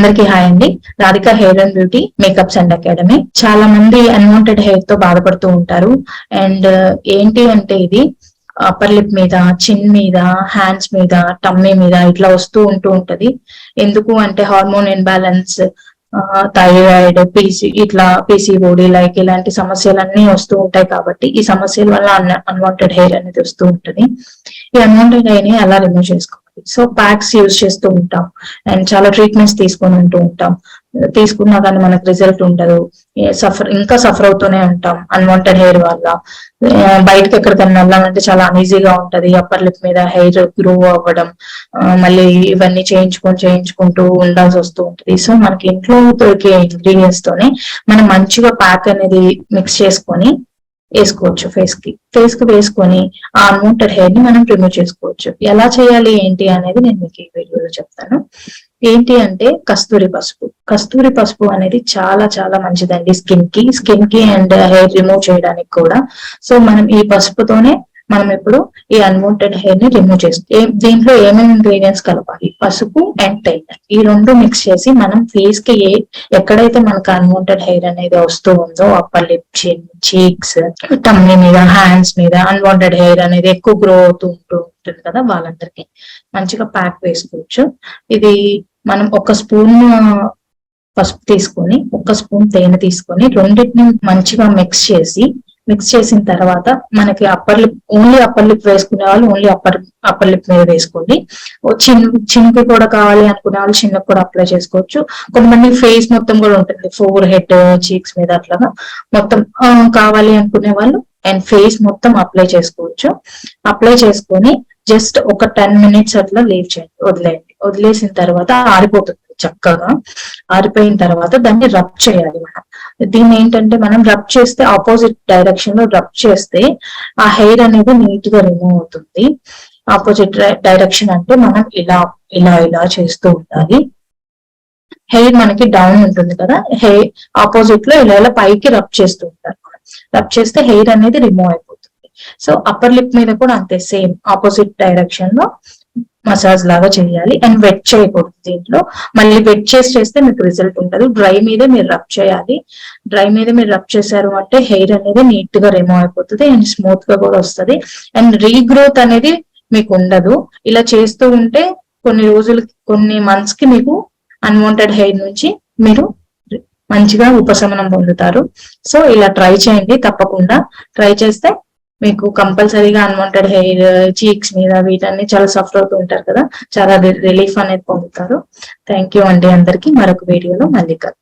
అందరికీ హాయ్ అండి. Radhika hair and beauty makeups and academy. చాలా మంది అన్వాంటెడ్ హెయిర్ తో బాధపడుతూ ఉంటారు. అండ్ ఏంటి అంటే ఇది అప్పర్ లిప్ మీద, చిన్ మీద, హ్యాండ్స్ మీద, టమ్మీ మీద ఇట్లా వస్తూ ఉంటది. ఎందుకు అంటే హార్మోన్ ఇన్బ్యాలెన్స్, థైరాయిడ్, ఇట్లా పీసీఓడి లైక్ ఇలాంటి సమస్యలన్నీ వస్తూ ఉంటాయి. కాబట్టి ఈ సమస్యల వల్ల అన్వాంటెడ్ హెయిర్ అనేది వస్తూ ఉంటది. ఈ అన్వాంటెడ్ హెయిర్ ని ఎలా రిమూవ్ చేసుకోవాలి? సో ప్యాక్స్ యూజ్ చేస్తూ ఉంటాం అండ్ చాలా ట్రీట్మెంట్స్ తీసుకొని ఉంటాం. తీసుకున్నా కానీ మనకు రిజల్ట్ ఉండదు. ఇంకా సఫర్ అవుతూనే ఉంటాం అన్వాంటెడ్ హెయిర్ వల్ల. బయటకి ఎక్కడికైనా వెళ్ళాలంటే చాలా అనీజీగా ఉంటది. అప్పర్ లిప్ మీద హెయిర్ గ్రో అవ్వడం, మళ్ళీ ఇవన్నీ చేయించుకుంటూ ఉండాల్సి వస్తూ ఉంటది. సో మనకి ఇంట్లో దొరికే ఇంగ్రీడియంట్స్ తోనే మనం మంచిగా ప్యాక్ అనేది మిక్స్ చేసుకొని వేసుకోవచ్చు. ఫేస్ కి వేసుకొని ఆ అన్వాంటెడ్ హెయిర్ ని మనం రిమూవ్ చేసుకోవచ్చు. ఎలా చేయాలి ఏంటి అనేది నేను మీకు ఈ వీడియోలో చెప్తాను. ఏంటి అంటే కస్తూరి పసుపు అనేది చాలా చాలా మంచిదండి స్కిన్ కి అండ్ హెయిర్ రిమూవ్ చేయడానికి కూడా. సో మనం ఈ పసుపుతోనే మనం ఇప్పుడు ఈ అన్వాంటెడ్ హెయిర్ ని రిమూవ్ చేస్తాం. దీంట్లో ఏమేమి ఇంగ్రీడియంట్స్ కలపాలి? పసుపు అండ్ టైలర్, ఈ రెండు మిక్స్ చేసి మనం ఫేస్ కి ఎక్కడైతే మనకు అన్వాంటెడ్ హెయిర్ అనేది వస్తూ ఉందో అప్పర్ లిప్, చిన్, చీక్స్, టమ్మీ మీద, హ్యాండ్స్ మీద అన్వాంటెడ్ హెయిర్ అనేది ఎక్కువ గ్రో అవుతూ ఉంటుంది కదా, వాళ్ళందరికీ మంచిగా ప్యాక్ వేసుకోవచ్చు. ఇది మనం ఒక స్పూన్ పసుపు తీసుకొని, ఒక స్పూన్ తేనె తీసుకొని రెండింటిని మంచిగా మిక్స్ చేసిన తర్వాత మనకి ఓన్లీ అప్పర్ లిప్ వేసుకునే వాళ్ళు ఓన్లీ అప్పర్ లిప్ మీద వేసుకోండి. చిన్కి కూడా కావాలి అనుకునే వాళ్ళు చిన్నకు కూడా అప్లై చేసుకోవచ్చు. కొంతమంది ఫేస్ మొత్తం కూడా ఉంటుంది, ఫోర్ హెడ్, చీక్స్ మీద అట్లాగా మొత్తం కావాలి అనుకునే వాళ్ళు అండ్ ఫేస్ మొత్తం అప్లై చేసుకోవచ్చు. అప్లై చేసుకొని జస్ట్ ఒక 10 minutes అట్లా లీవ్ చేయండి, వదిలేసిన తర్వాత ఆరిపోతుంది చక్కగా. ఆరిపోయిన తర్వాత దాన్ని రబ్ చేయాలి. దీన్ని ఏంటంటే మనం రబ్ చేస్తే ఆపోజిట్ డైరెక్షన్ లో రబ్ చేస్తే ఆ హెయిర్ అనేది నీట్ గా రిమూవ్ అవుతుంది. ఆపోజిట్ డైరెక్షన్ అంటే మనం ఇలా చేస్తూ ఉండాలి. హెయిర్ మనకి డౌన్ ఉంటుంది కదా, హెయిర్ ఆపోజిట్ లో ఇలా పైకి రబ్ చేస్తూ ఉంటారు. రబ్ చేస్తే హెయిర్ అనేది రిమూవ్ అయిపోతుంది. సో అప్పర్ లిప్ మీద కూడా అంతే, సేమ్ ఆపోజిట్ డైరెక్షన్ లో మసాజ్ లాగా చేయాలి. అండ్ వెట్ చేయకూడదు దీంట్లో. మళ్ళీ వెట్ చేస్తే మీకు రిజల్ట్ ఉండదు. డ్రై మీదే మీరు రబ్ చేయాలి. డ్రై మీద మీరు రబ్ చేశారు అంటే హెయిర్ అనేది నీట్ గా రిమూవ్ అయిపోతుంది అండ్ స్మూత్ గా కూడా వస్తుంది. అండ్ రీగ్రోత్ అనేది మీకు ఉండదు. ఇలా చేస్తూ ఉంటే కొన్ని మంత్స్ కి మీకు అన్వాంటెడ్ హెయిర్ నుంచి మీరు మంచిగా ఉపశమనం పొందుతారు. సో ఇలా ట్రై చేయండి, తప్పకుండా ట్రై చేస్తే మీకు కంపల్సరీగా అన్వాంటెడ్ హెయిర్, చీక్స్ మీద వీటన్ని చాలా సఫర్ అవుతూ ఉంటారు కదా, చాలా రిలీఫ్ అనేది పొందుతారు. థ్యాంక్ యూ అండి అందరికి. మరొక వీడియోలో మళ్ళీ